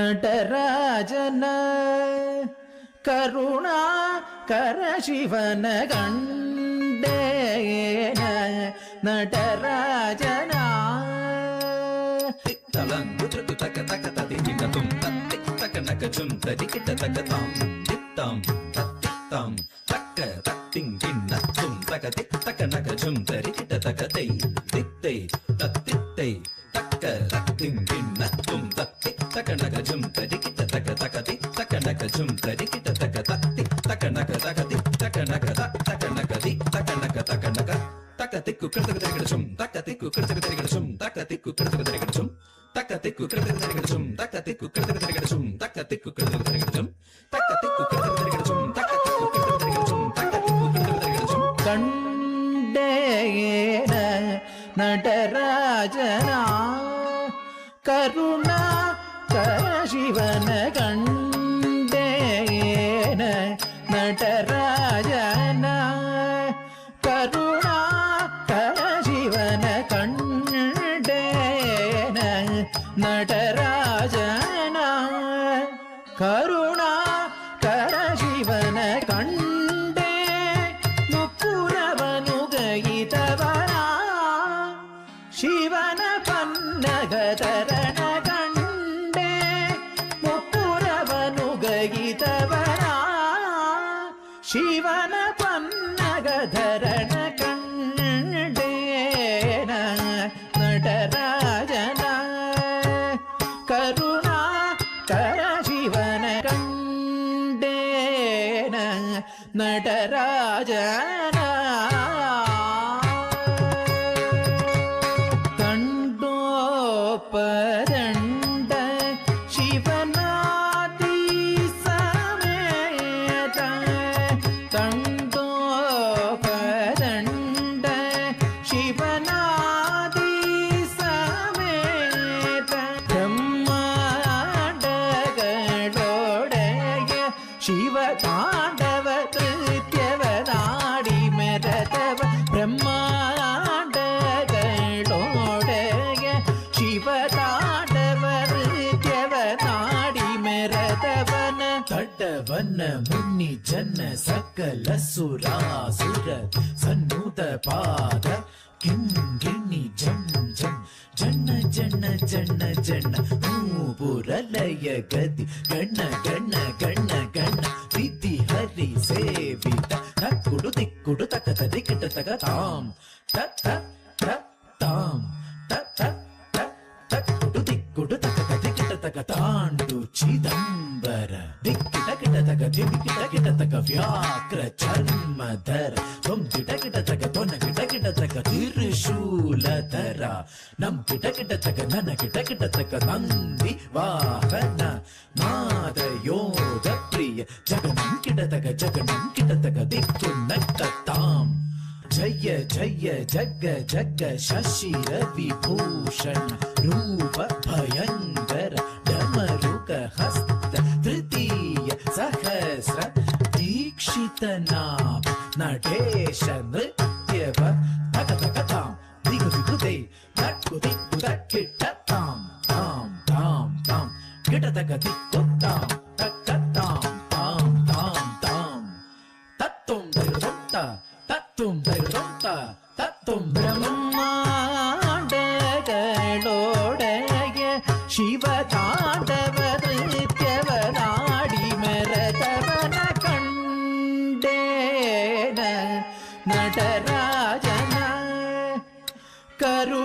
நடராஜன கருணா கரசிவன கண்டேன நடராஜனா தலங்கு தக்க தக்க ததி கிட்டதும் தத்தி தக்க நகஜும் ததி கிட்ட தக்க தாம் தித்தாம் தத்தித்தாம் தக்க தத்திங் கிண்ணத்தும் தக்க திக் தக்க நகஜும் தரி கிட்ட தக்க தை தித்தை தத்தித்தை தக்க தத்திங் கிண்ணத்தும் தத்தி தக்க நகஜும் தரி கிட்ட தக்க தக்க திக் தக்க நகஜும் தரி கிட்ட தக்க தத்தி தக்க நக தக திக் தக்க நக தக்க நக திக் தக்க நக தக்க நக தக்க திக்கு கிடத்தக்க தெரிகிடச்சும் தக்க திக்கு கிடத்தக்க தெரிகிடச்சும் தக்க திக்கு கிடத்தக்க தெரிகிடச்சும் தக்க திக்கு கிடத்தக்க தெரிகிடச்சும் தக்க திக்கு கிடத்தக்க தெரிகிடச்சும் தக்க திக்கு கிடத்தக்க தெரிகிடச்சும் தக்க திக்கு கிடத்தக்க தெரிகிடச்சும் தக்க திக்கு கிடத்தக்க தெரிகிடச்சும் தக்க திக்கு கிடத்தக்க தெரிகிடச்சும் கண்டேன நடராஜனா கருணா கரசிவன கண்டேன நடராஜனா கருணா கரசிவன கண்டேன நடராஜனா கருணா கரசிவன கண்டே முப்புரவனுகயிதவனா ಶಿವನ ಪನ್ನಗತರಣ ಕಂಡೆ ಮುಪ್ಪುರವನು ಗಗಿತವನ ಶಿವನ ಪನ್ನಗಧರಣ ಕಂಡೇನ நடராஜನ ಕರುಣಾ ಕರ ಶಿವನ ಕಂಡೇನ நடராஜನ ಪರಂಡ ಶಿವನಾದಿ ಸಮೇತ ತಂದೋ ಪರಂಡ ಶಿವನಾದಿ ಸಮೇತ ಬ್ರಹ್ಮಾಂಡಗಳೊಡೆಯ ಶಿವ ತಾಂಡವ ಕೃತ್ಯವ ನಾಡಿ ಮೆರತವ ಬ್ರಹ್ಮಾಂಡಗಳೊಡೆಯ ಶಿವತಾಂಡವೃತ್ಯವ ನಾಡಿ ಮೆರದವನ ತಡ್ಡವನ ಮುನ್ನಿ ಜನ ಸಕಲ ಸುರಾಸುರ ಸನ್ನುತ ಪಾದ ಕಿಂಗಿಣಿ ಜಂ ಜಂ ಜನ್ನ ಜನ್ನ ಜನ್ನ ಜನ್ನ ಮೂಪುರಲಯ ಗದಿ ಗಣ್ಣ ಗಣ್ಣ ಗಣ್ಣ ಗಣ್ಣ ವಿಧಿ ಹರಿ ಸೇವಿತ ತಕ್ಕುಡು ತಿಕ್ಕುಡು ತಕ ತದಿ ಕಿಟ ತಗ ತಾಂ ತತ್ತ ತಾಂ ತತ್ತ ಕುಡು ತಕ ಕದಿ ಕಿಟ ತಕ ತಾಂಡು ಚಿದಂಬರ ದಿಕ್ಕಿಟ ಕಿಟ ತಕ ದಿವಿ ಕಿಟ ಕಿಟ ತಕ ವ್ಯಾಕ್ರ ಚರ್ಮಧರ ತೊಂ ಕಿಟ ಕಿಟ ತಕ ತೊನ ಕಿಟ ಕಿಟ ತಕ ತಿರುಶೂಲಧರ ನಂ ಕಿಟ ಕಿಟ ತಕ ನನ ಕಿಟ ಕಿಟ ತಕ ನಂದಿ ವಾಹನ ನಾದ ಯೋಧ ಪ್ರಿಯ ಜಗನಂ ಕಿಟ ತಕ ದಿಕ್ಕು ನಕ್ಕ ತಾಂ ಜಯ ಜಯ ಜಗ ಜಗ ಶಶಿ ರವಿಭೂಷಣ ರೂಪ ಭಯಂಕರ ಡಮರುಕ ಹಸ್ತ ತೃತೀಯ ಸಹಸ್ರ ದೀಕ್ಷಿತ ನಾಮ ನಟೇಶ ನೃತ್ಯವ ತಕ ತಕ ತಾಂ ದಿಗು ದಿಗು ದೇ ತಕ್ಕು ದಿಕ್ಕು ತಕ್ಕಿಟ್ಟ ತಾಂ ತಾಂ ತಾಂ ತಾಂ ಕಿಟ ತಕ ದಿಕ್ಕು ತಾಂ ತಕ್ಕ ತಾಂ ತಾಂ ತಾಂ ತಾಂ ತತ್ತುಂ ದೈರುತ್ತ ತತ್ತುಂ ದೈರುತ್ತ ತತ್ತುಂ ಬ್ರಹ್ಮಾಂಡಗಳೊಡೆಯ ಶಿವ ತಾಂಡವ ನೃತ್ಯವ ನಾಡಿ ಮೆರದವನ ಕಂಡೇನ நடராஜನ கரு